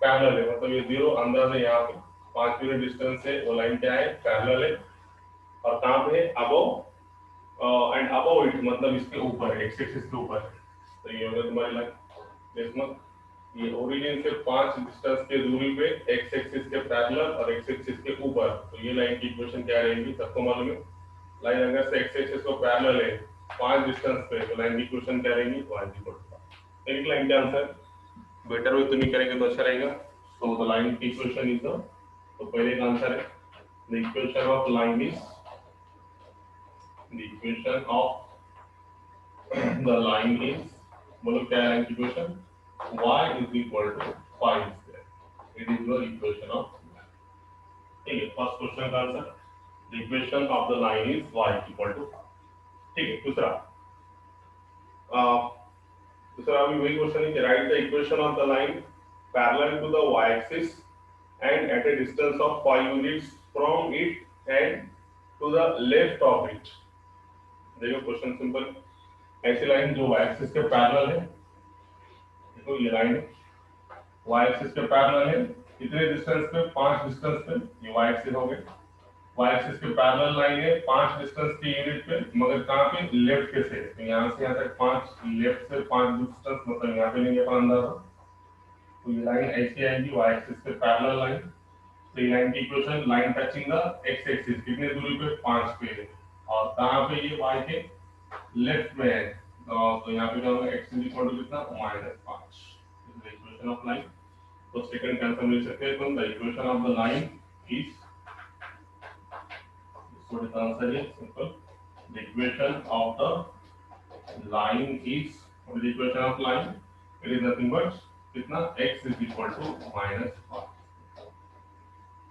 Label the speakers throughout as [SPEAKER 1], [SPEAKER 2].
[SPEAKER 1] Parallel है, मतलब ये 0 अंदर है, यहाँ पे 5 यूनिट डिस्टेंस से वो लाइन क्या है, पैरेलल है। और कहाँ पे है, अबव एंड अबव इट, मतलब इसके ऊपर, एक्स एक्सिस के ऊपर। तो ये होगा तुम्हारी लाइन। इसमें ये ओरिजिन से 5 डिस्टेंस के दूरी पे एक्स एक्सिस के पैरेलल और एक्स एक्सिस के ऊपर, तो ये लाइन की इक्वेशन क्या रहेगी, सबको मालूम है। लाइन अगर से एक्स एक्सिस को पैरेलल है 5 डिस्टेंस पे, तो लाइन की इक्वेशन क्या रहेगी, y इक्वल टू। एक लाइन का आंसर बेटर हो तुम ही करेंगे तो अच्छा रहेगा। सो द लाइन की इक्वेशन इज द, तो पहले का आंसर है the equation of line is, the equation of the line is, बोलो क्या है लाइन की equation, y is equal to 5 square. It is the equation of, ठीक है, फर्स्ट क्वेश्चन का answer, the equation of the line is y equal to. ठीक है, दूसरा दूसरा भी वही क्वेश्चन है कि write the equation of the line parallel to the y axis and at a distance of 5 units from it and to the left of it. देखो question simple, ऐसी लाइन जो y एक्सिस के parallel है, देखो ये line y axis के parallel है, कितने डिस्टेंस पे, 5 डिस्टेंस पे, ये y एक्सिस हो गए, y एक्सिस के पैरेलल लाइन है 5 डिस्टेंस की यूनिट पे, मगर कहां पे, लेफ्ट के से, तो यहां से यहां तक 5, लेफ्ट से 5 डिस्टेंस, मतलब यहां पे लेंगे अपन अंदाजा, तो ये लाइन ऐसी आएगी y एक्सिस के पैरेलल लाइन। तो ये लाइन की equation, line touching the x axis, कितने दूरी पे, 5 पे, और कहां पे, ये y के लेफ्ट में है, तो यहां पे क्या होगा, x इज इक्वल टू कितना, -5। द इक्वेशन ऑफ लाइन, तो सेकंड आंसर मिल सकते हैं अपन, the equation of the line is, what is the answer is simple, the equation of the line is, what is the equation of line, it is nothing but कितना, x is equal to -5।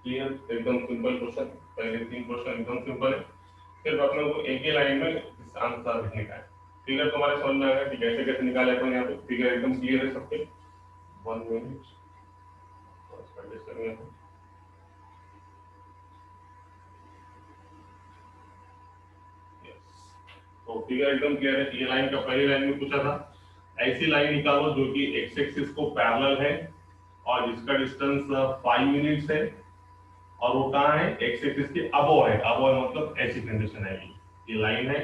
[SPEAKER 1] Clear, एकदम simple question, पहले 3 question एकदम simple है, सिर्फ अपने को एक ही line में आंसर लिखने का है। फिगर तुम्हारे समझ में आ गया कि कैसे कैसे निकाले अपन, यहाँ पे फिगर एकदम क्लियर है सबके। 1 मिनट तो फिगर एकदम क्लियर है। ये लाइन का पहली लाइन में पूछा था, ऐसी लाइन निकालो जो कि एक्स एक्सिस को पैरेलल है और जिसका डिस्टेंस 5 यूनिट्स है, और वो कहाँ है, एक्स एक्सिस के अबव है, अबव मतलब ऐसी कंडीशन है, ये लाइन है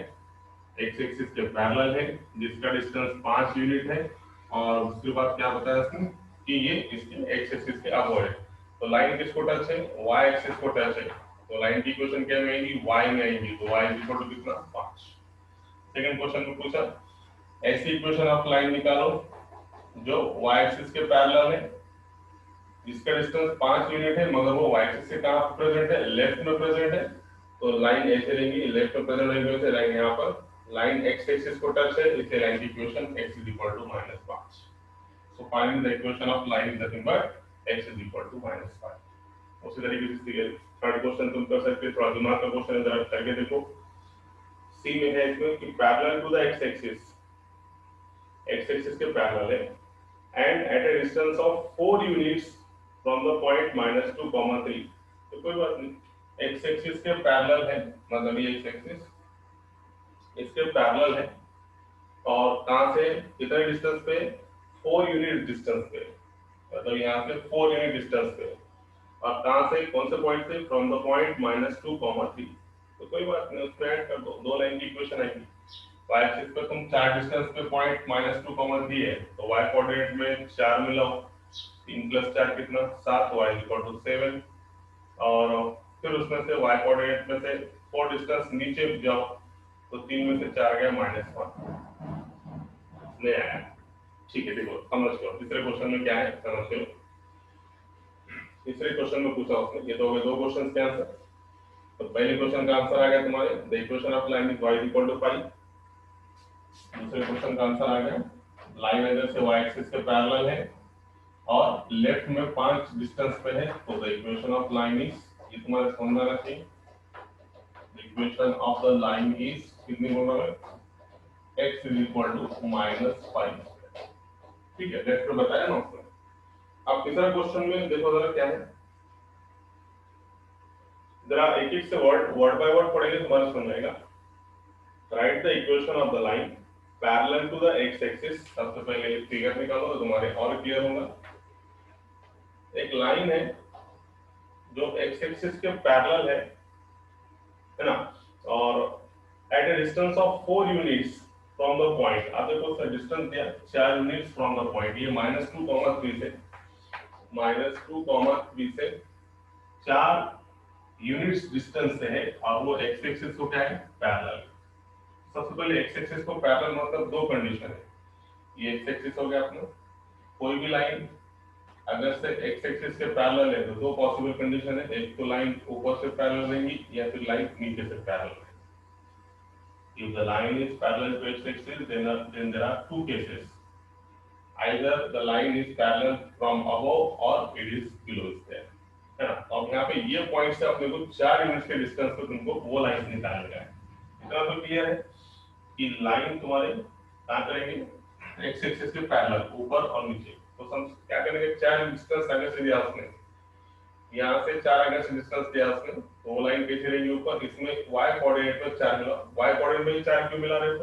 [SPEAKER 1] एक्स एक्सिस के पैरेलल है जिसका डिस्टेंस 5 यूनिट है, और उसके बाद क्या बताया इसने कि ये इसके एक्स एक्सिस के अबव है। तो लाइन किसको टच है, वाई एक्सिस को टच है, तो लाइन की इक्वेशन क्या में आएगी, वाई में आएगी, तो वाई इक्वल टू कितना, 5। सेकंड क्वेश्चन में पूछा, ऐसी इक्वेशन ऑफ लाइन निकालो जो y एक्सिस के पैरेलल है, जिसका डिस्टेंस 5 यूनिट है, मगर वो y एक्सिस से कहां प्रेजेंट है, लेफ्ट में प्रेजेंट है, तो लाइन ऐसे रहेगी, लेफ्ट में प्रेजेंट रहेगी, वैसे लाइन यहां पर, लाइन x एक्सिस को टच है, इसलिए लाइन की equation x is equal to -5। So find the equation of line is nothing but x is equal to -5। उसी तरीके से थर्ड क्वेश्चन तुम कर सकते हो, थोड़ा दिमाग का क्वेश्चन है, जरा करके देखो। सी में है इसमें कि parallel to the x axis के पैरेलल है and at a distance of 4 units from the point -2, 3। तो कोई बात नहीं, x एक्सिस के पैरेलल है, मतलब ये x एक्सिस इसके पैरेलल है, और कहां से, कितने डिस्टेंस पे, 4 यूनिट डिस्टेंस पे, मतलब यहां से 4 यूनिट डिस्टेंस पे, और कहां से, कौन से पॉइंट से, फ्रॉम द पॉइंट -2, 3। तो कोई बात नहीं, उसमें ऐड कर दो, दो लाइन की इक्वेशन आएगी। y एक्सिस पे तुम 4 डिस्टेंस पे पॉइंट -2, 3 है, तो y कोऑर्डिनेट में 4 मिलाओ, 3 + 4 कितना, 7, y = 7, और फिर उसमें से y कोऑर्डिनेट में से 4 डिस्टेंस नीचे जाओ, तो 3 में से 4 गया -1, नहीं आया। ठीक है, देखो समझ लो तीसरे क्वेश्चन में क्या है, समझ लो। तीसरे क्वेश्चन में पूछा उसने, ये तो हो गए 2 क्वेश्चन के आंसर। तो पहले क्वेश्चन का आंसर आ गया तुम्हारे, the equation of line is y = 5। दूसरे क्वेश्चन का आंसर आ गया, लाइन अगर से y एक्सिस के पैरेलल है और लेफ्ट में 5 डिस्टेंस पे है, तो the equation of line is, ये तुम्हारे समझ में आना चाहिए, the equation of the line is कितनी होगा, x इज इक्वल टू -5। ठीक है, लेफ्ट में बताया ना उसने। अब तीसरा क्वेश्चन में देखो जरा क्या है, जरा एक एक से वर्ड बाय वर्ड पढ़ेंगे तुम्हारे समझ में आएगा। Write the equation of the line parallel to the x axis, सबसे पहले फिगर निकालो तो तुम्हारे और क्लियर होगा। लाइन है जो एक्स एक्सिस के पैरेलल है ना, और at a distance of 4 units from the point, आप देखो सर डिस्टेंस दिया 4 यूनिट्स फ्रॉम द पॉइंट, ये -2, 3 से -2, 3 से 4 यूनिट्स डिस्टेंस से है, और वो एक्स एक्सिस को क्या है पैरेलल। सबसे पहले एक्स एक्सिस को पैरेलल मतलब दो कंडीशन है, ये एक्स एक्सिस हो गया अपना, कोई भी लाइन अगर से एक्स एक्सिस के पैरेलल है तो दो पॉसिबल कंडीशन है, एक तो लाइन ऊपर से पैरेलल रहेगी या फिर लाइन नीचे से पैरेलल रहेगी। If the line is parallel to x axis, then there are two cases. Either the line is parallel from above or it is below there. है ना, अब यहाँ पे ये पॉइंट से अपने को 4 यूनिट्स के डिस्टेंस पे तुमको वो लाइन निकालना है। इतना तो क्लियर है कि लाइन तुम्हारे कहाँ करेंगे एक्स एक्सिस के पैरेलल ऊपर और नीचे। तो हम क्या करेंगे, 4 डिस्टेंस आगे से दिया उसने, यहाँ से 4 आगे से डिस्टेंस दिया उसने, तो वो लाइन कैसे रहेगी ऊपर, इसमें y कोऑर्डिनेट में 4 मिला, y कोऑर्डिनेट में 4 क्यों मिला रहे,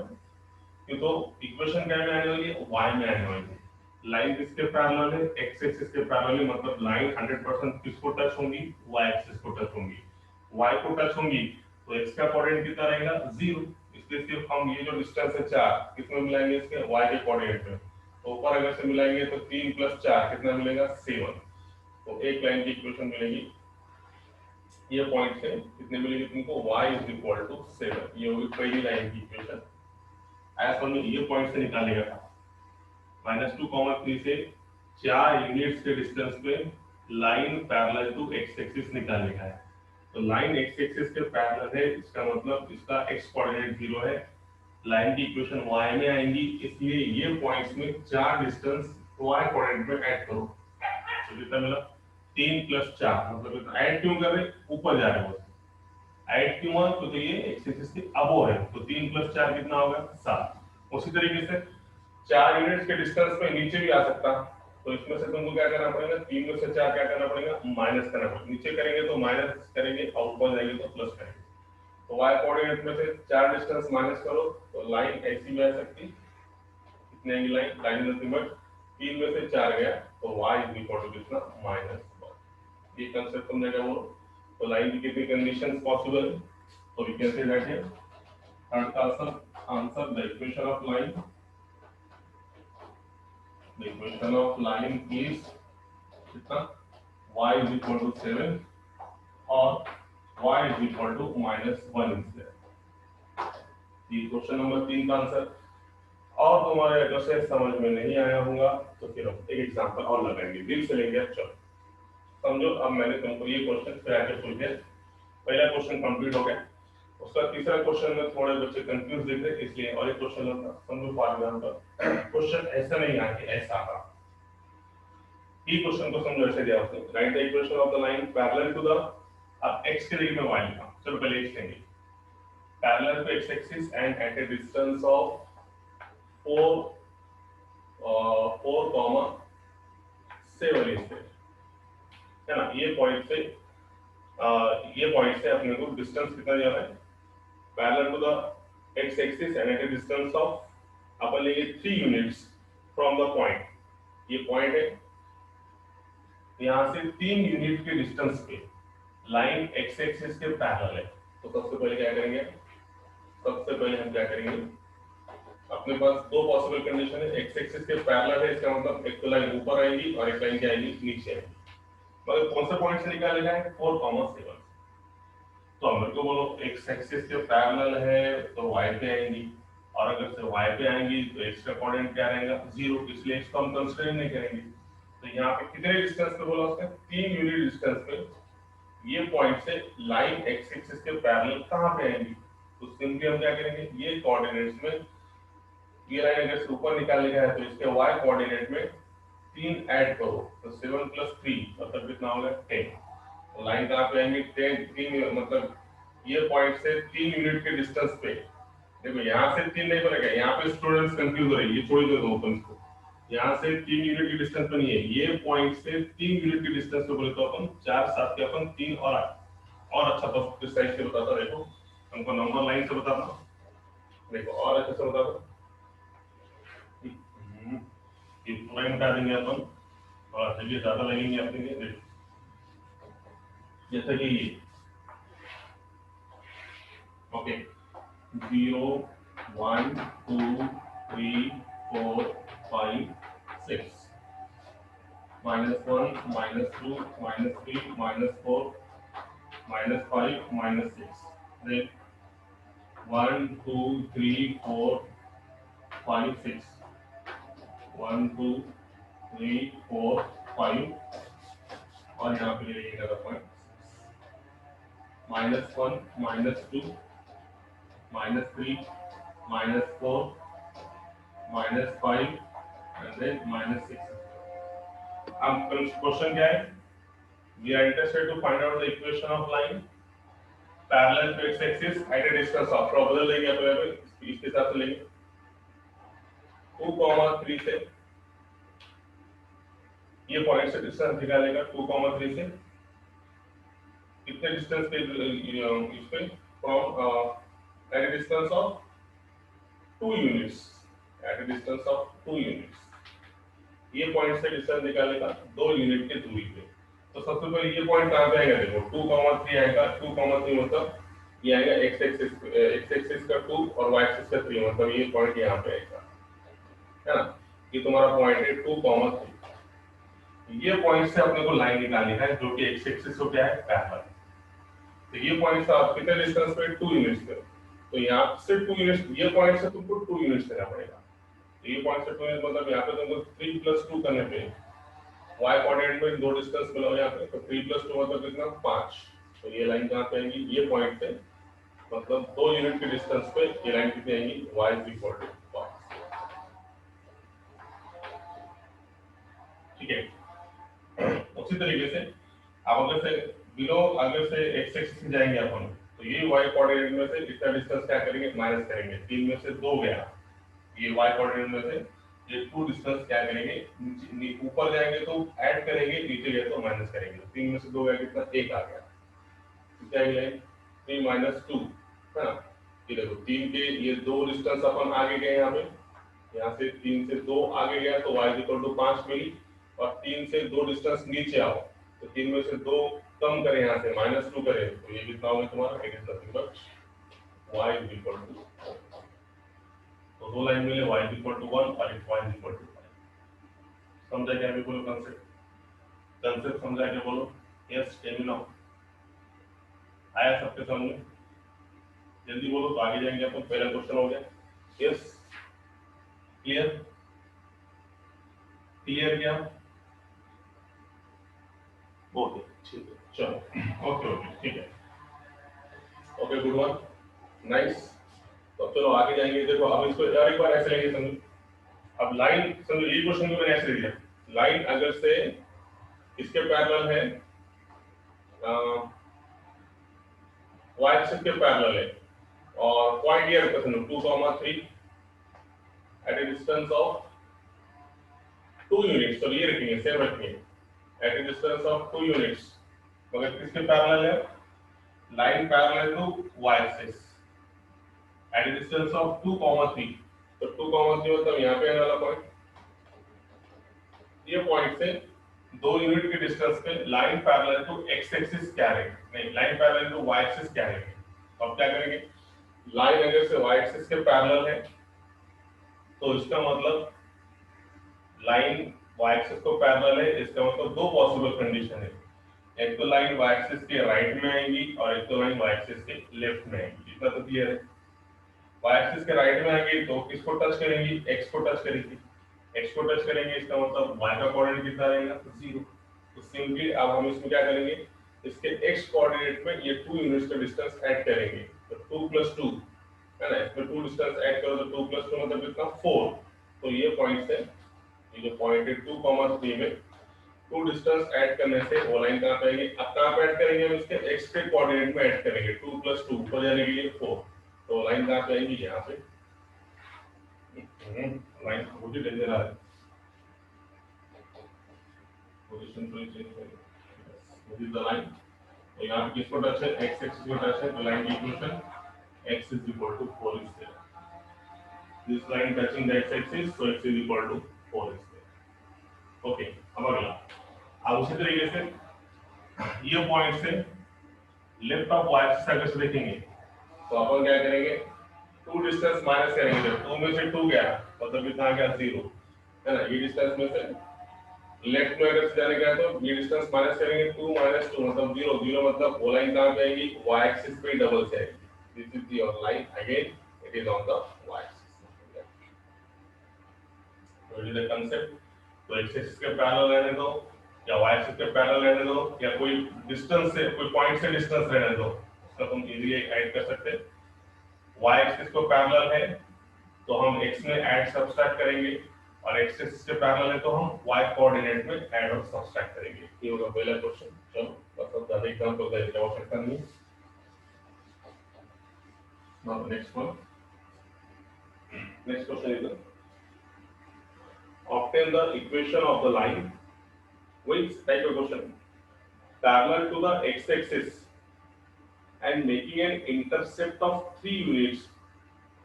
[SPEAKER 1] क्यों तो इक्वेशन क्या में आने वाली है y में आने वाली है। लाइन किसके पैरेलल है, x एक्सिस के पैरेलल है, मतलब लाइन 100% किसको टच होंगी, y एक्सिस को टच होंगी। y को टच होंगी तो x का कोऑर्डिनेट कितना रहेगा 0, इसलिए सिर्फ हम ये जो डिस्टेंस है 4 किसमें मिलाएंगे, इसके y के कोऑर्डिनेट में। तो ऊपर अगर से मिलाएंगे तो 3 + 4 कितना मिलेगा 7, तो एक लाइन की इक्वेशन मिलेगी, ये पॉइंट से कितने मिलेगी तुमको y = 7, ये होगी पहली लाइन की इक्वेशन। ऐसा हमने ये पॉइंट से निकालेगा था -2, 3 से 4 यूनिट्स के डिस्टेंस पे line parallel to x axis निकालने का है। तो लाइन एक्स एक्सिस के पैरेलल है, इसका मतलब इसका x कोऑर्डिनेट 0 है, लाइन की इक्वेशन y में आएंगी, इसलिए ये पॉइंट्स में 4 डिस्टेंस y कोऑर्डिनेट में ऐड करो, तो कितना मिला 3 + 4, मतलब ऐड क्यों कर रहे, ऊपर जा रहे हो, ऐड क्यों हुआ तो ये एक्स एक्सिस के अबो है, तो 3 + 4 कितना होगा 7। उसी तरीके से 4 यूनिट्स के डिस्टेंस पे नीचे भी आ सकता, तो इसमें से तुमको क्या करना पड़ेगा, 3 में से 4 क्या करना पड़ेगा, माइनस करना पड़ेगा, नीचे करेंगे तो माइनस करेंगे और ऊपर जाएंगे तो प्लस करेंगे। तो y कोऑर्डिनेट में से 4 डिस्टेंस माइनस करो तो लाइन ऐसी भी आ सकती, कितने आएंगी लाइन, लाइन नथिंग बट 3 में से 4 गया तो y = कितना -1, ये कांसेप्ट समझेगा वो। तो लाइन की कितनी कंडीशंस पॉसिबल है, तो we can say that here third का answer the equation of line, the equation of line is कितना y = 7 और y = -1 is there। ये क्वेश्चन नंबर 3 का आंसर। और तुम्हारे अगर से समझ में नहीं आया होगा तो फिर हम एक एग्जांपल और लगाएंगे, दिल से लेंगे। चलो समझो, अब मैंने तुमको ये क्वेश्चन फिर आके पूछ दिया, पहला क्वेश्चन कंप्लीट हो गया, उसका तीसरा क्वेश्चन में थोड़े बच्चे कंफ्यूज दिख रहे, इसलिए और एक क्वेश्चन होता समझो। फॉर एग्जांपल क्वेश्चन ऐसा नहीं आ कि ऐसा आ, ये क्वेश्चन को समझो ऐसे दिया उसने, write the equation of the line parallel to the, अब x के जगह में y लिखा, चलो पहले x लेंगे, parallel to x axis and at a distance of 4,7 inch है ना। ये पॉइंट से अपने को डिस्टेंस कितना दिया है, parallel to the x axis and at a distance of अपन लेंगे 3 यूनिट्स फ्रॉम द पॉइंट, ये पॉइंट है, यहाँ से 3 यूनिट के डिस्टेंस पे लाइन x एक्सिस के पैरेलल है। तो सबसे पहले क्या करेंगे, सबसे पहले हम क्या करेंगे, अपने पास दो पॉसिबल कंडीशन है, x एक्सिस के पैरेलल है, इसका मतलब एक तो लाइन ऊपर आएगी और एक लाइन क्या आएगी नीचे आएगी, मतलब कौन से पॉइंट से निकालेगा है 4,7। तो मेरे को बोलो x एक्सिस के पैरेलल है तो y पे आएंगी, और अगर से y पे आएंगी तो x का कोऑर्डिनेट क्या रहेगा 0, इसलिए x को हम कंसीडर नहीं करेंगे। तो यहाँ पे कितने डिस्टेंस पे बोला उसने, 3 यूनिट डिस्टेंस पे ये पॉइंट से लाइन x एक्सिस के पैरेलल कहां पे आएंगी, तो सिंपली हम क्या करेंगे, ये कोऑर्डिनेट्स में ये लाइन अगर से ऊपर निकालने का है तो इसके y कोऑर्डिनेट में 3 ऐड करो, तो 7 + 3 मतलब कितना होगा 10। तो लाइन कहां पे आएंगी 10, 3 मतलब ये पॉइंट से 3 यूनिट के डिस्टेंस पे, देखो यहाँ से 3 नहीं बनेगा, यहाँ पे स्टूडेंट्स कंफ्यूज हो रहे हैं, ये छोड़ दो ओपन को, यहाँ से 3 यूनिट की डिस्टेंस पे नहीं है, ये पॉइंट से 3 यूनिट की डिस्टेंस पे बोले तो अपन 4 7 के अपन 3 और अच्छा प्रिसाइज से बताता, देखो हमको नंबर लाइन से बताता, देखो और अच्छे से बताता, ये पूरा मिटा देंगे अपन, और चलिए ज्यादा लगेंगे अपने लिए, देखो जैसे कि ये, ओके, 0 1 2 3 4 5 6, -1 -2 -3 -4 -5 -6, then 1 2 3 4 5 6, 1 2 3 4 5, और यहाँ पे ले लेंगे पॉइंट, -1 -2 -3 -4 -5 and then -6. अब क्वेश्चन क्या है? We are interested to find out the equation of line parallel to x-axis at a distance of, बदल देंगे अपने इसके साथ लेंगे 2, 3 से, ये पॉइंट से डिस्टेंस निकालेगा 2, 3 से कितने डिस्टेंस पे, इस पे from at a distance of 2 units, at a distance of 2 units, ये पॉइंट से डिस्टेंस निकालेगा 2 यूनिट की दूरी पे। तो सबसे पहले ये पॉइंट कहां पे आएगा? देखो 2, 3 आएगा, 2, 3 मतलब ये आएगा x एक्सिस का 2 और y एक्सिस का 3, मतलब ये पॉइंट यहाँ पे आएगा, है ना? ये तुम्हारा पॉइंट है 2, 3। ये पॉइंट से अपने को लाइन निकालनी है जो कि x एक्सिस को क्या है, पैरेलल। तो ये पॉइंट से आप कितने डिस्टेंस पे, 2 यूनिट्स पे, तो यहाँ से 2 यूनिट्स, ये पॉइंट से तुमको 2 यूनिट्स लेना पड़ेगा। तो ये पॉइंट से 2 यूनिट्स मतलब यहाँ पे तुमको 3 + 2 करने पे y कोऑर्डिनेट में दो डिस्टेंस मिला यहाँ पे, तो 3 + 2 मतलब कितना, 5। तो ये लाइन कहाँ पे आएगी? ये पॉइंट पे, मतलब 2 यूनिट के डिस्टेंस पे ये लाइन कितनी आएगी? y = 5। ठीक है। उसी तरीके से अब अगर से बिलो, अगर से x एक्सिस में जाएंगे अपन, तो ये y कोऑर्डिनेट में से इतना डिस्टेंस क्या करेंगे? माइनस करेंगे। 3 में से 2 गया, ये y कोऑर्डिनेट में से ये 2 डिस्टेंस क्या करेंगे? ऊपर जाएंगे तो ऐड करेंगे, नीचे गए तो माइनस करेंगे। 3 में से 2 गया, कितना? 1 आ गया। क्या है? 3 - 2, है ना? ये देखो 3 के ये 2 डिस्टेंस अपन आगे गए, यहाँ से 3 से 2 आगे गया तो y = 5 मिली, और 3 से 2 डिस्टेंस नीचे आओ तो 3 में से 2 कम करें, यहाँ से -2 करें, तो ये कितना होगा तुम्हारा? It is nothing but y = 4। तो दो लाइन मिले, y = 1 और y = 5। समझा क्या? अभी बोलो कंसेप्ट समझा क्या? बोलो यस, टेन नाउ आया सबके समझ में? जल्दी बोलो तो आगे जाएंगे अपन। पहला क्वेश्चन हो गया, यस, क्लियर? क्लियर क्या? ओके, ठीक है, चलो, ओके ओके, ठीक है, ओके, गुड वन, नाइस। तो चलो आगे जाएंगे। देखो अब इसको और एक बार ऐसे लेंगे, समझो। अब लाइन समझो, ये क्वेश्चन को मैंने ऐसे दिया, लाइन अगर से इसके पैरेलल है, y एक्सिस के पैरेलल है, और पॉइंट ये रखा समझो 2, 3 at a distance of 2 units, तो ये रखेंगे, सेम रखेंगे, at a distance of 2 units, मगर किसके पैरेलल है? Line parallel to y axis at a distance of 2, 3। तो 2, 3 मतलब यहाँ पे आने वाला पॉइंट, ये पॉइंट से 2 यूनिट के डिस्टेंस पे line parallel to x axis क्या रहेगी? नहीं, line parallel to y axis क्या रहेगी? तो अब क्या करेंगे? लाइन अगर से y एक्सिस के पैरेलल है तो इसका मतलब लाइन y एक्सिस को पैरेलल है, इसका मतलब दो पॉसिबल कंडीशन है, एक तो लाइन y एक्सिस के राइट में आएगी और एक तो लाइन y एक्सिस के लेफ्ट में आएगी। इतना तो क्लियर है। y एक्सिस के राइट में आएगी तो किसको टच करेंगी? x को टच करेंगी। x को टच करेंगे, इसका मतलब y का कोऑर्डिनेट कितना रहेगा? 0। तो सिंपली अब हम इसमें क्या करेंगे? इसके x कोऑर्डिनेट में ये 2 यूनिट्स का डिस्टेंस ऐड करेंगे, तो 2 + 2, है ना? इसमें 2 डिस्टेंस ऐड करो तो 2 + 2 मतलब कितना? 4। तो ये पॉइंट से, ये जो पॉइंट है 2, 3 में 2 डिस्टेंस ऐड करने से वो लाइन कहां पे आएगी? अब कहां पे ऐड करेंगे? हम इसके x के कोऑर्डिनेट में ऐड करेंगे, 2 + 2 ऊपर जाने के लिए 4, तो लाइन कहां पे आएगी? यहाँ पे। लाइन बहुत ही डेंजर है, पोजीशन तो चेंज करेंगे, दिस इज द लाइन। तो यहाँ पे किसको टच है? x एक्सिस को टच है, तो लाइन की equation x = 4 is there. This line touching the x axis, so x = 4 is there. Okay, अब अगला, अब उसी तरीके से ये पॉइंट से लेफ्ट ऑफ वाई एक्सिस अगर से देखेंगे तो अपन क्या करेंगे, टू डिस्टेंस माइनस करेंगे, जब टू में से टू गया मतलब कितना आ गया, जीरो, है ना। ये डिस्टेंस में से लेफ्ट में अगर से जाने गया तो ये डिस्टेंस माइनस करेंगे, टू माइनस टू मतलब जीरो, जीरो मतलब वो लाइन कहाँ पे आएगी, वाई एक्सिस पे डबल से आएगी। This is your line, again it is on the y axis. तो ये कांसेप्ट, तो एक्स एक्सिस के पैरेलल रहने दो या वाई एक्सिस के पैरेलल रहने दो या कोई डिस्टेंस से, कोई पॉइंट से डिस्टेंस रहने दो, इसका तुम इजीली ऐड कर सकते हैं। वाई एक्सिस को पैरेलल है तो हम x में ऐड सब्सट्रैक्ट करेंगे, और x एक्सिस के पैरेलल है तो हम y कोऑर्डिनेट में ऐड और सब्सट्रैक्ट करेंगे। ये होगा पहला क्वेश्चन। चलो मतलब ज्यादा एग्जांपल का आवश्यकता नहीं है। Now next one, next question is obtain the equation of the line which type of question parallel to the x axis and making an intercept of 3 units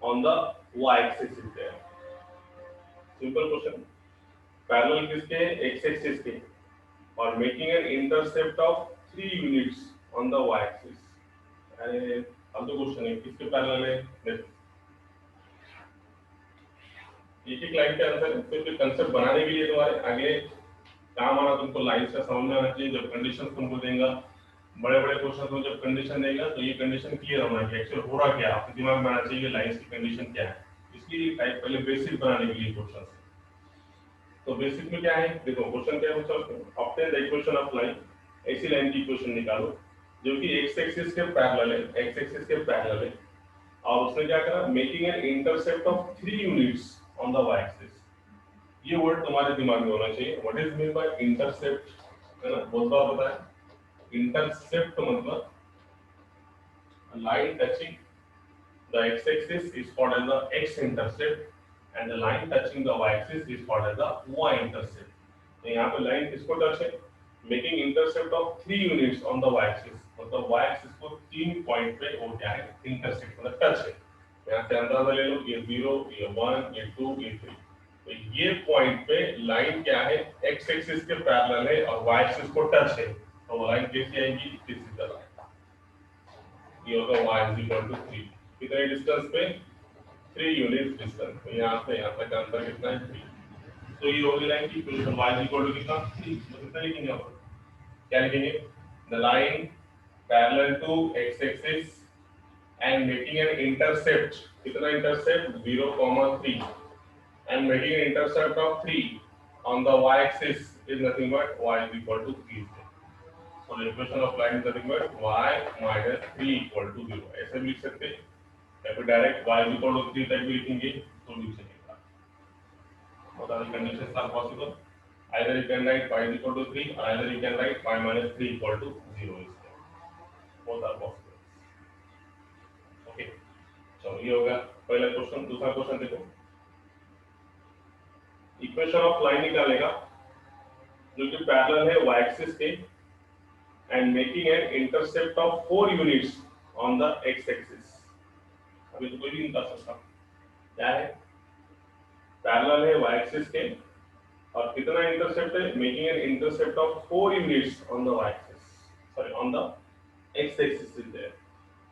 [SPEAKER 1] on the y axis is there. Simple question, parallel किसके, x axis के, और making an intercept of 3 units on the y axis. अरे अब तो question है किसके parallel है, देखो एक एक लाइन के आंसर है, फिर कंसेप्ट बनाने के लिए तुम्हारे आगे काम आना, तुमको लाइंस का समझ में आना चाहिए। जब कंडीशन तुमको देगा, बड़े बड़े क्वेश्चन तुम जब कंडीशन देगा तो ये कंडीशन क्लियर होना चाहिए, एक्चुअल हो रहा क्या आपके दिमाग में आना चाहिए, लाइंस की कंडीशन क्या है। इसलिए टाइप पहले बेसिक बनाने के लिए क्वेश्चन है। तो बेसिक में क्या है, देखो क्वेश्चन क्या है, obtain the equation of line, ऐसी लाइन की इक्वेशन निकालो जो कि एक्स एक्सिस के पैरेलल है, एक्स एक्सिस के पैरेलल है, और उसने क्या करा, making an intercept of 3 units on the y axis. ये वर्ड तुम्हारे दिमाग में होना चाहिए, what is mean by intercept, है ना, बहुत बार पता है। इंटरसेप्ट मतलब line touching the x axis is called as the x intercept, and the line touching the y axis is called as the y intercept. तो यहाँ पे लाइन किसको टच है, making intercept of 3 units on the y axis, मतलब y axis को 3 point पे वो क्या है, इंटरसेक्ट मतलब टच है। यहाँ से अंदाजा ले लो, ये 0, ये 1, ये 2, ये 3, तो ये पॉइंट पे लाइन क्या है, x एक्सिस के पैरेलल है और y एक्सिस को टच है, तो वो लाइन कैसी आएगी, दिस इज द लाइन। ये होगा y is equal to 3, कितने डिस्टेंस पे, 3 यूनिट डिस्टेंस, तो यहाँ से यहाँ तक का अंतर कितना है, 3। तो ये होगी लाइन की equation, y is equal to कितना, 3। तो कितना लिखेंगे आप, क्या लिखेंगे, the line parallel to x axis and making an intercept, कितना intercept, 0, 3, and making an intercept of 3 on the y axis is nothing but y is equal to 3। So the equation of line is nothing but y minus 3 equal to 0, ऐसे भी लिख सकते हैं, या फिर direct y is equal to 3 तक भी लिखेंगे तो लिख सकेगा। What are the conditions are possible? Either you can write y is equal to 3, or either you can write y minus 3 equal to 0 is there. Both are possible. Okay. चलो ये होगा पहला क्वेश्चन। दूसरा क्वेश्चन देखो, equation of line निकालेगा जो कि parallel है y एक्सिस के and making an intercept of 4 units on the x axis। अभी तो कोई भी निकाल सकता, क्या है, पैरेलल है y एक्सिस के और कितना इंटरसेप्ट है, making an intercept of 4 units on the y axis, sorry on the x axis is there.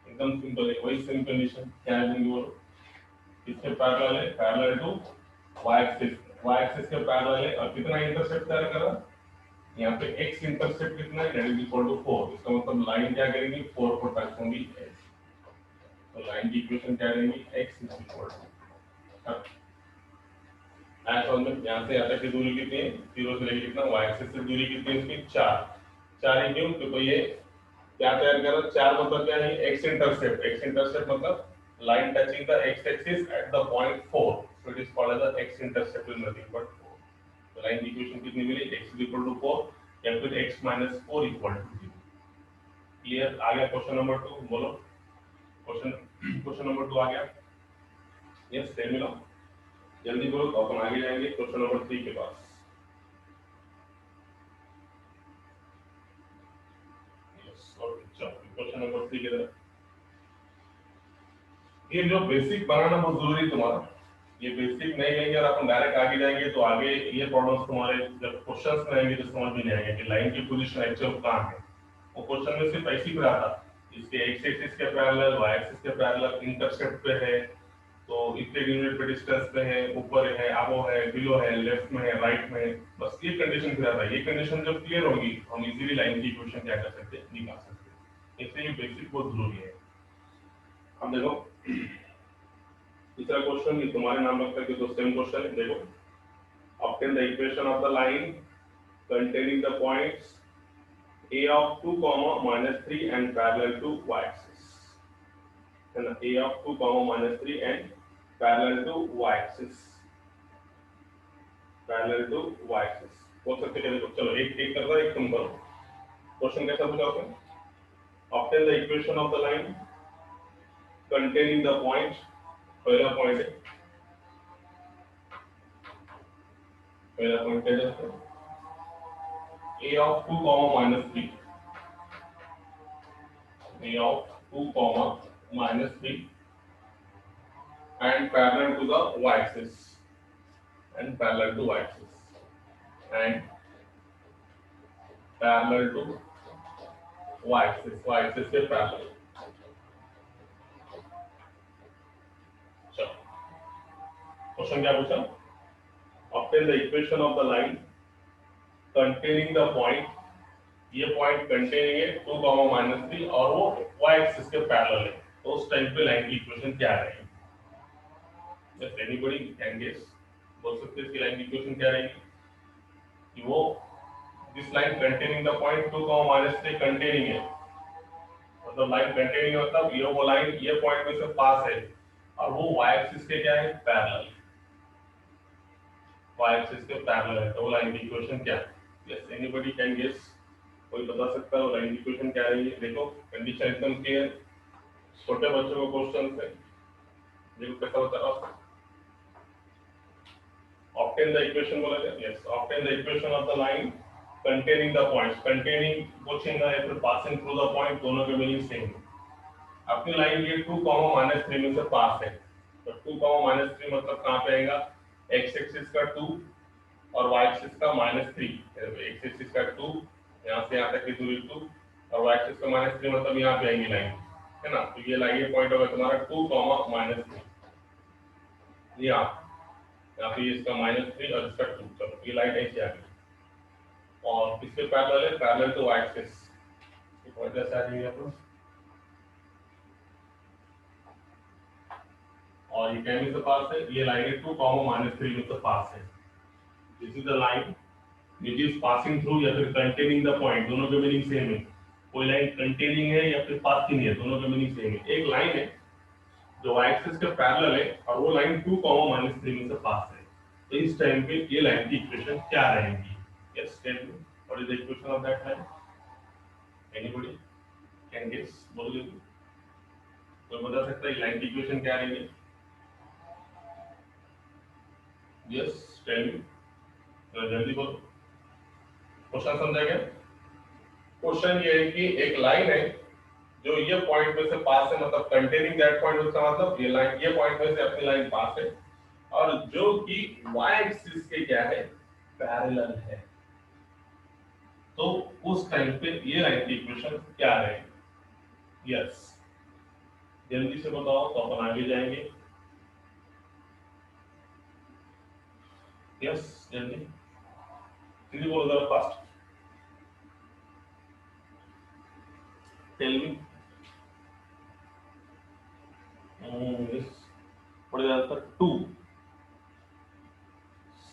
[SPEAKER 1] एकदम सिंपल है, वही सेम कंडीशन, क्या है बोलो, इसके पैरेलल है, parallel to y axis, y axis के पैरेलल है और कितना इंटरसेप्ट तैयार कर रहा, यहाँ पे x इंटरसेप्ट कितना है, दैट इज इक्वल टू 4। इसका मतलब लाइन क्या करेंगी, 4 को टच होंगी x, तो लाइन की इक्वेशन क्या रहेगी, x इज इक्वल टू, यहाँ से यहाँ तक की दूरी कितनी है, 0 से लेकर कितना, y एक्सिस से दूरी कितनी है इसकी, 4। 4 ही क्यों, तो ये क्या तैयार कर रहा है, 4 मतलब क्या है, x इंटरसेप्ट, x इंटरसेप्ट मतलब line touching the x axis at the point 4, so it is called as the x intercept is nothing but 4। तो लाइन की इक्वेशन कितनी मिली, x इज इक्वल टू 4 या फिर x minus 4 equal to 0। Clear, आ गया question number 2, बोलो question number 2 आ गया, यस सेम मिला, जल्दी बोलो तो अपन आगे जाएंगे क्वेश्चन नंबर 3 के पास। यस, और क्वेश्चन नंबर 3 की तरफ, ये जो बेसिक बनाना बहुत जरूरी तुम्हारा, ये बेसिक नहीं लेंगे और अपन डायरेक्ट आगे जाएंगे तो आगे ये प्रॉब्लम्स तुम्हारे जब क्वेश्चंस में आएंगे तो समझ में नहीं आएगा कि लाइन की पोजीशन एक्चुअल कहाँ है। वो क्वेश्चन में सिर्फ ऐसी भी आता इसके एक्स एक्सिस के पैरेलल वाई एक्सिस के पैरेलल इंटरसेक्ट पे है, तो इतने यूनिट पे डिस्टेंस पे है, ऊपर है, अबव है, बिलो है, लेफ्ट में है, राइट में है, बस ये कंडीशन फिर आता है। ये कंडीशन जब क्लियर होगी हम इजीली लाइन की इक्वेशन क्या कर सकते हैं, निकाल सकते हैं। इसलिए ये बेसिक बहुत जरूरी है। अब देखो तीसरा क्वेश्चन ये तुम्हारे नाम रख करके तो सेम क्वेश्चन है। देखो obtain the equation of the line containing the points a of 2 comma minus 3 and parallel to y axis, and a of 2 comma minus 3 and parallel to y axis, parallel to y axis बोल सकते हैं। देखो चलो एक एक कर रहा है, एक तुम करो। क्वेश्चन कैसा पूछा आपने? obtain the equation of the line containing the point, पहला पॉइंट है, पहला पॉइंट क्या है? a of 2 comma minus 3, a of 2 comma minus 3 and parallel to the y axis, and parallel to y axis, and parallel to y axis के parallel। चलो question क्या पूछा? obtain the equation of the line containing the point, ये point containing है 2 comma minus 3 और वो y axis के parallel है, तो उस टाइम पे लाइन की इक्वेशन क्या रहेगी? जस्ट एनीबॉडी कैन गेस, बोल सकते हैं इसकी लाइन की इक्वेशन क्या रहेगी कि वो this line containing the point 2 comma minus 3 containing है, मतलब लाइन कंटेनिंग मतलब ये वो लाइन ये पॉइंट में से पास है और वो y एक्सिस के क्या है, पैरेलल, y एक्सिस के पैरेलल है, तो वो लाइन की इक्वेशन क्या है? यस एनीबॉडी कैन गेस, कोई बता सकता है वो लाइन की इक्वेशन क्या रहेगी? देखो कंडीशन एकदम क्लियर, छोटे बच्चों को क्वेश्चन है, देखो कैसा बता रहा हूं। obtain the equation बोला गया, yes obtain the equation of the line containing the points, containing पूछेगा या फिर passing through the point, दोनों के मीनिंग सेम है। अपनी लाइन ये 2 माइनस 3 में से पास है, तो 2 माइनस 3 मतलब कहाँ पे आएगा? x एक्सिस का 2 और y एक्सिस का -3, x एक्सिस का 2 यहाँ से यहाँ तक की दूरी 2 और y एक्सिस का -3 मतलब यहाँ पे आएंगी लाइन, है ना? तो ये लाइन, ये पॉइंट होगा तुम्हारा 2 माइनस 3, यहाँ पे इसका -3 और इसका 2, चलो ये लाइन ऐसे आ गई और किसके पैरेलल है? पैरेलल टू y एक्सिस, ये पॉइंट ऐसे आ जाएगा अपन, और ये कैमी से पास है, ये लाइन है 2 माइनस 3 में से पास है। This is the line which is passing through या फिर कंटेनिंग द पॉइंट, दोनों के मीनिंग सेम है। कोई लाइन कंटेनिंग है या फिर पासिंग है, दोनों के मीनिंग सेम है। एक लाइन है जो y एक्सिस के पैरेलल है और वो लाइन 2 माइनस 3 में से पास है, तो इस टाइम पे ये लाइन की इक्वेशन क्या रहेगी? Yes tell me what is the equation of that line? Anybody can guess, बोलिए कोई बता सकता है लाइन की इक्वेशन क्या रहेगी? यस टेल मी, जल्दी बोलो, क्वेश्चन समझा क्या? क्वेश्चन ये है कि एक लाइन है जो ये पॉइंट में से पास है, मतलब कंटेनिंग दैट पॉइंट, उसका मतलब ये लाइन ये पॉइंट में से अपनी लाइन पास है और जो कि y एक्सिस के क्या है, पैरेलल है, तो उस टाइम पे ये लाइन की इक्वेशन क्या रहेगी? यस जल्दी से बताओ तो अपन आगे जाएंगे। यस जल्दी जल्दी बोलो जरा fast, tell me. Yes what is answer? 2,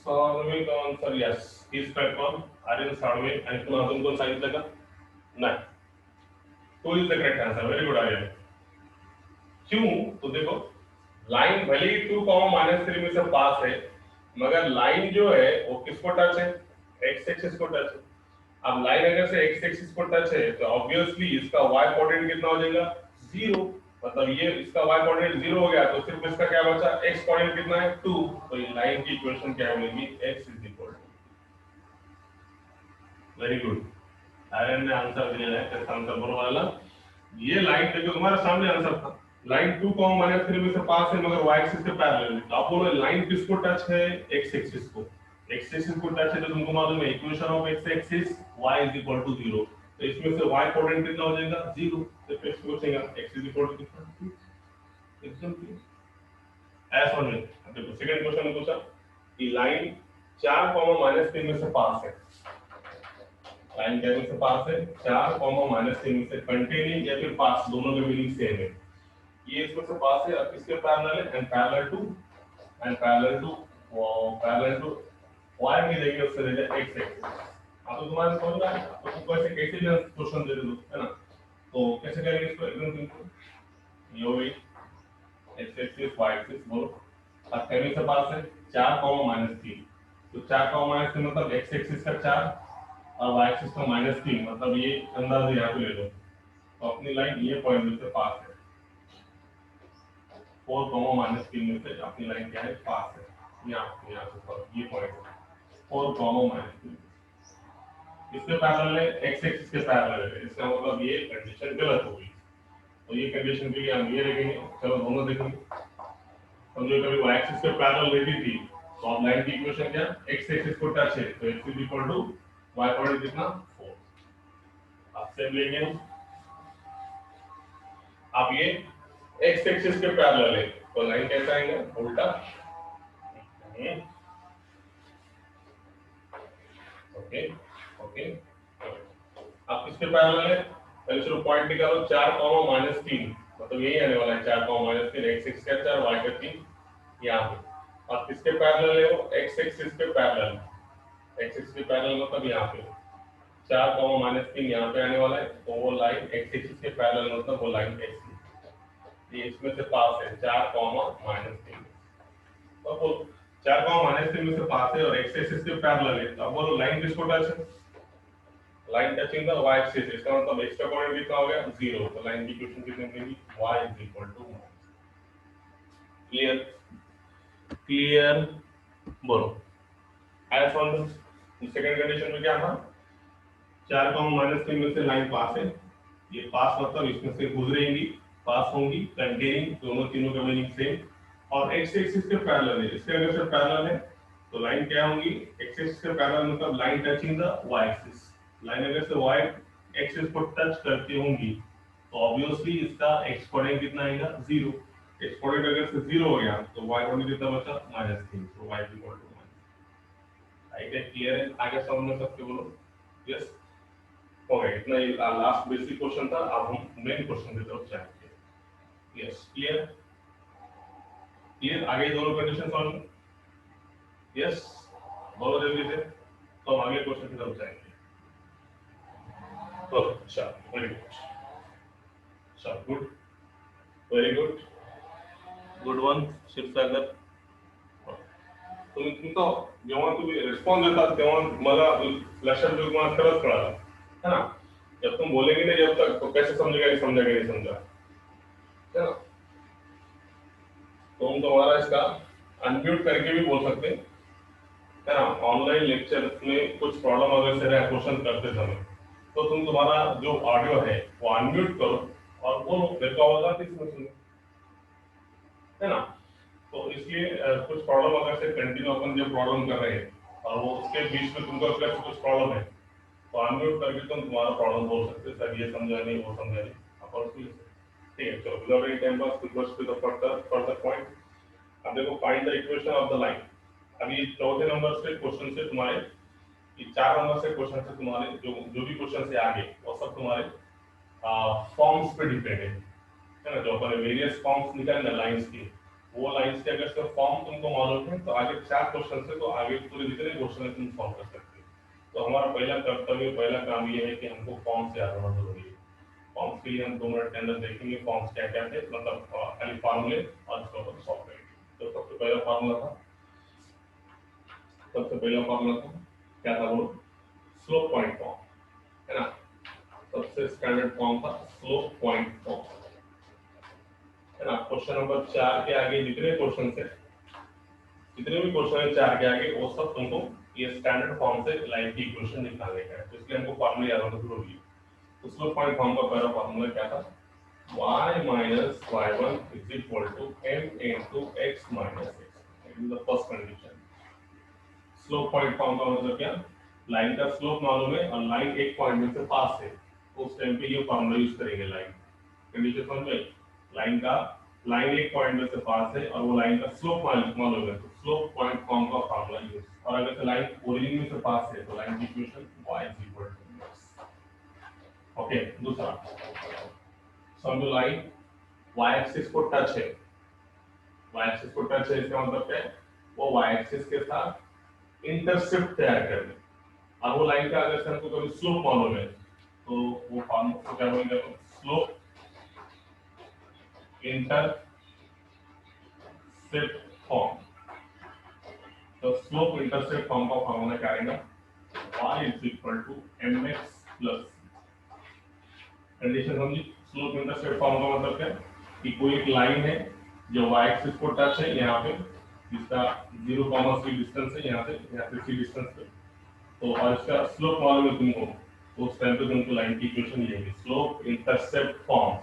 [SPEAKER 1] Salve का answer yes is correct one, Aryan Salve. आणि पुन्हा अजून कोण सांगितलं का? नाही, 2 is the correct answer, very good Aryan. क्यों? तो देखो लाइन भले ही 2 माइनस 3 में से पास है, मगर लाइन जो है वो किसको टच है? x एक्सिस को टच है। अब लाइन अगर से x एक्सिस को टच है तो ऑब्वियसली इसका y कोऑर्डिनेट कितना हो जाएगा? 0, मतलब ये इसका y कोऑर्डिनेट 0 हो गया तो सिर्फ इसका क्या बचा? x कोऑर्डिनेट कितना है? 2, तो ये लाइन की इक्वेशन क्या होगी? x is equal to, very good Aryan ने आंसर दिया है, इसका आंसर बरोबर आला। ये लाइन देखो तुम्हारे सामने आंसर था, लाइन 2,-3 में से पास है मगर y एक्सिस के पैरेलल है। तो आप बोलो लाइन किसको टच है? x एक्सिस को। x एक्सिस को टच है तो तुमको मालूम है equation of x axis y is equal to 0। तो इसमें से y कोऑर्डिनेट कितना हो जाएगा? 0। तो फिर इसको पूछेगा x इज इक्वल टू कितना? एकदम क्लियर। ऐसा नहीं। अब देखो सेकंड क्वेश्चन में पूछा कि लाइन 4,-3 में से पास है। लाइन क्या में से पास है? 4,-3 में से कंटेनिंग या फिर पास, दोनों के मीनिंग सेम है। ये इसमें से पास है और किसके पैरेलल है? एंड पैरेलल टू y में देंगे उससे दे जाए x एक्सिस। अब तो तुम्हारे समझ में आया तो तुमको ऐसे कैसे भी क्वेश्चन दे दो, है ना? तो कैसे करेंगे इसको? एकदम सिंपल। ये हो गई x एक्सिस y एक्सिस बोलो। अब कैसे से पास है? 4,-3। तो 4,-3 मतलब x एक्सिस का 4 और y एक्सिस का -3, मतलब ये अंदाज यहाँ पे ले लो। तो अपनी लाइन ये पॉइंट में से पास है। 4,-3 में से अपनी लाइन क्या है? पास है। यहाँ से ये पॉइंट 4,-3 इसके पैरेलल है, x एक्सिस के पैरेलल है। इसका मतलब ये कंडीशन गलत हो गई। तो ये कंडीशन के लिए हम ये देखेंगे। चलो दोनों देखेंगे। समझो कभी y एक्सिस के पैरेलल रहती थी तो आप लाइन की इक्वेशन क्या? x एक्सिस को टच है तो x is equal to y coordinate कितना? 4। अब सेम लेंगे हम। अब ये x एक्सिस के पैरेलल है तो लाइन कैसा आएगा? उल्टा। Okay okay. अब किसके पैरेलल है? पहले चलो पॉइंट निकालो। 4,-3 मतलब यही आने वाला है। 4,-3 x एक्सिस का 4 y का 3 यहाँ पे। अब किसके पैरेलल है वो? x एक्सिस के पैरेलल। x एक्सिस के पैरेलल मतलब यहाँ पे 4,-3 यहाँ पे आने वाला है। तो वो लाइन x एक्सिस के पैरेलल मतलब वो लाइन ऐसी। ये इसमें से पास है 4,-3। तो बोलो 4,-3 में से पास है और x एक्सिस के पैरेलल है। तो अब बोलो लाइन किसको टच है? Line touching the y axis. इसका मतलब x का कोऑर्डिनेट कितना हो गया? 0। तो लाइन की इक्वेशन कितनी बनेगी? y is equal to. Clear clear बोलो। एज ऑन सेकंड कंडीशन में क्या था? 4,-3 में से लाइन पास है। ये पास मतलब इसमें से गुजरेंगी, पास होंगी, कंटेनिंग, दोनों तीनों का मीनिंग सेम। और x एक्सिस के पैरेलल है। इसके अगर से पैरेलल है तो लाइन क्या होंगी? x एक्सिस के पैरेलल मतलब line touching the y axis. Line अगर से y एक्सिस को टच करती होंगी तो ऑब्वियसली इसका x कोऑर्डिनेट कितना आएगा? 0। x कोऑर्डिनेट अगर से 0 हो गया तो y कोऑर्डिनेट कितना बचा? -3। तो y इक्वल टू -। आई क्या क्लियर है? आगे समझ में सकते बोलो। यस हो गया। इतना ही लास्ट बेसिक क्वेश्चन था। अब हम मेन क्वेश्चन की तरफ जाएंगे। Yes clear clear. आगे दोनों कंडीशन सॉल्व। यस बोलो जल्दी से। तो हम आगे क्वेश्चन की तरफ जाएंगे। तो अच्छा वेरी गुड। अच्छा good very good good one Shivsagar. तुमचा जेव्हा तुम्ही रिस्पॉन्स देतात तेव्हा मला लक्षात ठेवून मला खरंच कळालं, है ना? जब तुम बोलेंगे नहीं जब तक तो कैसे समझेगा नहीं समझेगा नहीं समझा, है ना? तो हम तुम्हारा इसका अनम्यूट करके भी बोल सकते हैं, है ना? ऑनलाइन लेक्चर में कुछ प्रॉब्लम अगर से रहा क्वेश्चन करते समय तो तुम तुम्हारा जो ऑडियो है वो अनम्यूट करो और बोलो, मेरे को आवाज आती है सुनो, है ना? तो इसलिए कुछ प्रॉब्लम अगर से कंटिन्यू अपन जो प्रॉब्लम कर रहे हैं और वो उसके बीच में तुमको अगर कुछ प्रॉब्लम है तो अनम्यूट करके तुम तुम्हारा प्रॉब्लम बोल सकते हो, सर ये समझा नहीं वो समझा नहीं, अपन उसको ठीक है। चलो without any time pass we goes to the further point. अब देखो find the equation of the line. अभी चौथे नंबर से क्वेश्चन से तुम्हारे ये 4 नंबर से क्वेश्चन से तुम्हारे जो जो भी क्वेश्चन से आगे वो सब तुम्हारे फॉर्म्स पे डिपेंड है ना? जो अपन वेरियस फॉर्म्स निकाले ना लाइंस की, वो लाइंस के अगर से फॉर्म तुमको मालूम है तो आगे 4 क्वेश्चन से तो आगे पूरे जितने क्वेश्चन है तुम सॉल्व कर सकते हो। तो हमारा पहला कर्तव्य पहला काम ये है कि हमको फॉर्म से याद होना जरूरी है। फॉर्म्स के लिए हम 2 मिनट के अंदर देखेंगे फॉर्म्स क्या क्या थे, मतलब खाली फॉर्मूले और इसको अपन सॉल्व करेंगे। तो सबसे पहला फॉर्मूला था क्या था वो? स्लोप पॉइंट फॉर्म, है ना? सबसे स्टैंडर्ड फॉर्म था स्लोप पॉइंट फॉर्म, है ना? क्वेश्चन नंबर 4 के आगे जितने क्वेश्चन है, जितने भी क्वेश्चन है 4 के आगे वो सब तुमको ये स्टैंडर्ड फॉर्म से लाइन की इक्वेशन निकालने का है। तो इसलिए हमको फॉर्मूला याद होना जरूरी है। तो स्लोप पॉइंट फॉर्म का पहला फॉर्मूला क्या था? y minus y1 is equal to m into x minus x. This is the first condition. Slope point form का मतलब क्या, लाइन का स्लोप मालूम है और लाइन एक पॉइंट में से पास है, तो उस टाइम पे ये फॉर्मूला यूज करेंगे लाइन कंडीशन समझ में। लाइन का लाइन एक पॉइंट में से पास है और वो लाइन का स्लोप मालूम है, तो स्लोप पॉइंट फॉर्म का फॉर्मूला यूज। और अगर से लाइन ओरिजिन में से पास है तो लाइन की equation y is equal to x। Okay, दूसरा समझो लाइन y एक्सिस को टच है, y एक्सिस को टच है इसका मतलब क्या है, वो y एक्सिस के साथ इंटरसेप्ट तैयार कर ले। अब वो लाइन का अगर से हमको कभी स्लोप मालूम है तो वो फॉर्म को क्या बोलेंगे, स्लोप इंटरसेप्ट फॉर्म। तो स्लोप इंटरसेप्ट फॉर्म का फॉर्मूला क्या आएगा, y is equal to mx plus। Condition समझी, स्लोप इंटरसेप्ट फॉर्म का मतलब क्या है कि कोई एक लाइन है जो y एक्सिस को टच है यहाँ पे, जिसका 0,3 डिस्टेंस है यहाँ से c डिस्टेंस पे, तो और इसका स्लोप मालूम है तुमको, तो उस टाइम पे तुमको लाइन की इक्वेशन ये है, slope intercept form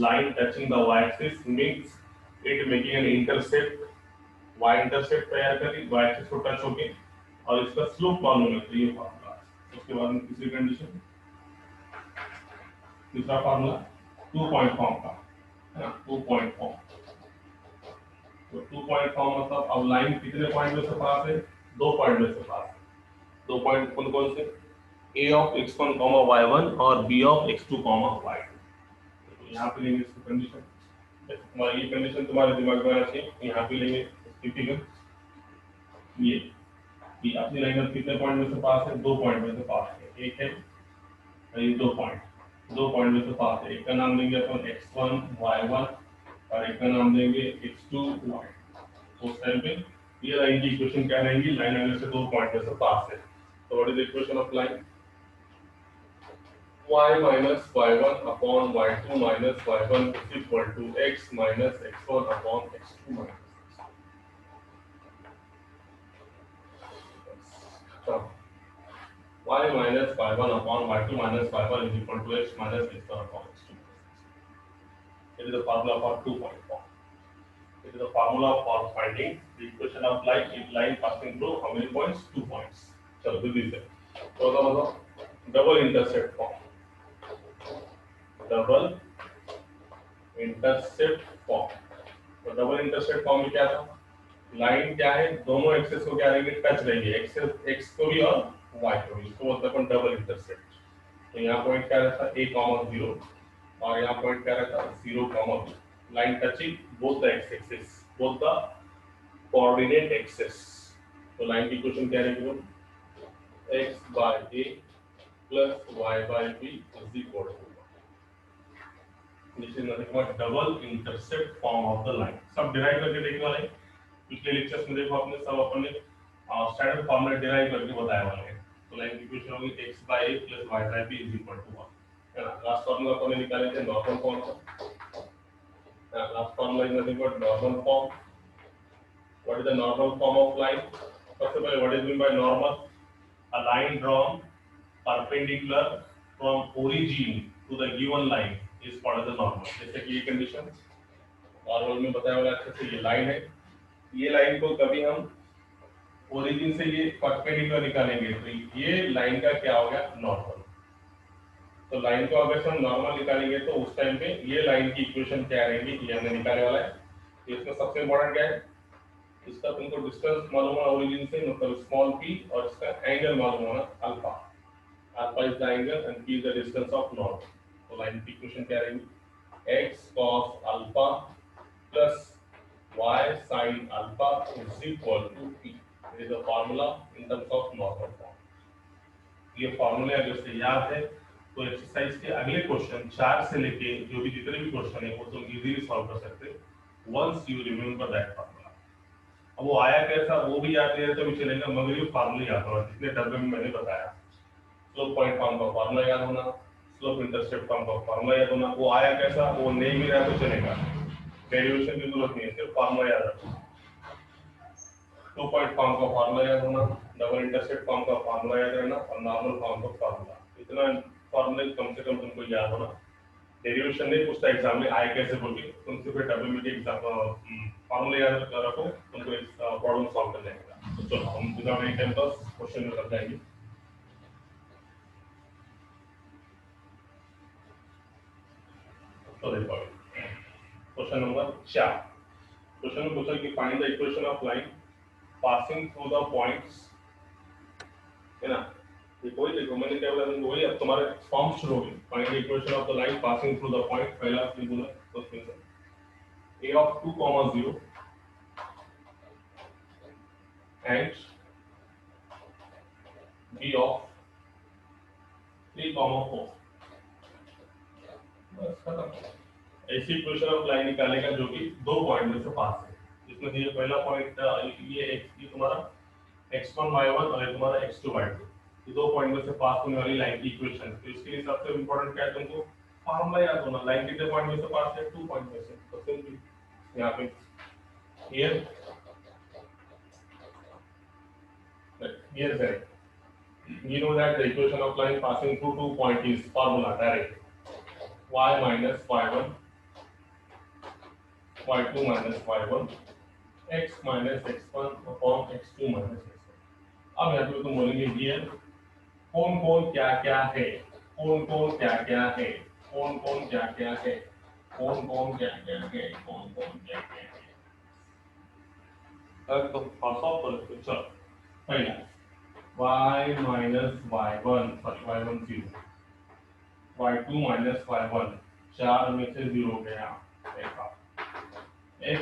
[SPEAKER 1] line touching the y axis means it making an intercept, y intercept तैयार करी y एक्सिस को टच होके, और इसका स्लोप मालूम है, तो ये फॉर्मूला। उसके बाद में तीसरी कंडीशन, तीसरा फॉर्मूला 2 पॉइंट फॉर्म का है ना, 2 पॉइंट फॉर्म। तो 2 पॉइंट फॉर्म मतलब अब लाइन कितने पॉइंट में से पास है, 2 पॉइंट में से पास है। 2 पॉइंट कौन कौन से, a ऑफ x1, y1 और b ऑफ x2, y2। तो यहाँ पे लेंगे इसकी कंडीशन, तुम्हारी ये कंडीशन तुम्हारे दिमाग में आना चाहिए, यहाँ पे लेंगे इसकी फिगर, ये कि अपनी लाइन में कितने पॉइंट में से पास है, 2 पॉइंट में से पास है, एक है और ये 2 पॉइंट में से पास है। एक का नाम देंगे अपन x1 y1 और एक का नाम देंगे x2 y2। उस टाइम पे ये लाइन की इक्वेशन क्या रहेगी, लाइन अगर से 2 पॉइंट में से पास है तो what is the equation of line, y minus y1 upon y2 minus y1 is equal to x minus x1 upon x2 minus x1। y minus y1 upon y2 minus y1 is equal to x minus x1 upon x2। It is the formula for 2 point form. It is the formula for finding the equation of line if line passing through how many points, 2 points। चलो do this है, तो मतलब double intercept form, double intercept form. तो double intercept form में क्या था, line क्या है, दोनों एक्सिस को क्या रहेंगे, टच रहेंगे, एक्सिस एक्स को भी और वाई को भी, इसको बोलते हैं अपन डबल इंटरसेप्ट। तो यहाँ पॉइंट क्या रहता है, a,0 और यहाँ पॉइंट क्या रहता है, 0,b। Line touching both the x axis, both the coordinate axis. तो लाइन की इक्वेशन क्या रहेगी, x by a plus y by b is equal to, this is nothing but double intercept form of the line। सब derive करके देखने वाले हैं, पिछले लेक्चर्स में देखो आपने सब अपन ने स्टैंडर्ड फॉर्मूला डिराइव करके बताया वाले हैं। तो लाइन की इक्वेशन होगी x by a plus y by b is equal to 1, है ना। लास्ट फॉर्मूला अपन ने निकाले थे नॉर्मल फॉर्म का, last formula is nothing but normal form. What is the normal form of line, सबसे पहले what is mean by normal, a line drawn perpendicular from origin to the given line is called as a normal। जैसे कि ये condition normal में बताया हुआ अच्छे से, ये लाइन है, ये लाइन को कभी हम ओरिजिन से ये परपेंडिकुलर निकालेंगे तो ये लाइन का क्या हो गया, नॉर्मल। तो लाइन को अगर हम नॉर्मल निकालेंगे तो उस टाइम पे ये लाइन की इक्वेशन क्या रहेगी, ये हमने निकालने वाला है। तो इसमें सबसे इंपॉर्टेंट क्या है, इसका तुमको डिस्टेंस मालूम होना ओरिजिन से, मतलब स्मॉल p, और इसका एंगल मालूम होना alpha. Alpha is the angle and p is the distance of north. तो लाइन की इक्वेशन क्या रहेगी, x cos alpha plus y sin alpha is equal to p। It is the formula in terms of normal form. ये फार्मूले अगर से याद है तो एक्सरसाइज के अगले क्वेश्चन 4 से लेके जो भी जितने भी क्वेश्चन है वो तुम इजीली सॉल्व कर सकते हो once you remember that formula. अब वो आया कैसा वो भी याद नहीं रहता भी चलेगा, मगर ये फार्मूला याद होना, जितने डब्बे में मैंने बताया, स्लोप पॉइंट फॉर्म का फार्मूला याद होना, स्लोप इंटरसेप्ट फॉर्म का फार्मूला याद होना। वो आया कैसा वो नहीं भी रहा तो चलेगा, डेरिवेशन की जरूरत नहीं है, सिर्फ फार्मूला याद रखना। 2 पॉइंट फॉर्म का फार्मूला याद होना, डबल इंटरसेप्ट फॉर्म का फार्मूला याद रहना और नॉर्मल फॉर्म का फार्मूला, इतना फार्मूला कम से कम तुमको याद होना डेरिवेशन नहीं पूछता एग्जाम में आए कैसे बोल के, तुम सिर्फ डब्ल्यू के एग्जाम फॉर्मूला याद रखो, तुमको प्रॉब्लम सॉल्व कर जाएगा। तो चलो हम विदाउट एनी टाइम पास क्वेश्चन में कर जाएंगे। तो देखो क्वेश्चन नंबर 4। क्वेश्चन में पूछा कि find the equation of line passing through the points, है ना। ये कोई देखो मैंने क्या बोला तुमको, वही अब तुम्हारे फॉर्म शुरू हो गई। Find the equation of the line passing through the point, पहला फिर बोला तो फिर a of 2 comma 0 and b of 3 comma 4। बस खत्म। ऐसी इक्वेशन ऑफ लाइन निकालेगा जो कि दो पॉइंट में से पास है, जिसमें से ये पहला पॉइंट ये तुम्हारा x1 y1 और ये तुम्हारा x2 y2, ये दो पॉइंट में से पास होने वाली लाइन की इक्वेशन। तो इसके लिए सबसे इंपॉर्टेंट क्या है, तुमको फार्मूला याद होना। लाइन कितने पॉइंट में से पास है, 2 पॉइंट में से। तो सिंपली यहाँ पे here correct, you know that the equation of line passing through 2 point is formula direct y minus y1 y2 minus y1 x minus x1 upon x2 minus x1। अब यहाँ पे तुम बोलेंगे here कौन कौन क्या क्या है, कौन कौन क्या क्या है, कौन कौन क्या क्या है, कौन कौन क्या क्या है, कौन कौन क्या क्या है। अब तो सॉल्व करो। चलो पहला y minus y1 sorry y1 0, y2 minus y1 4 में से 0 गया, देखा x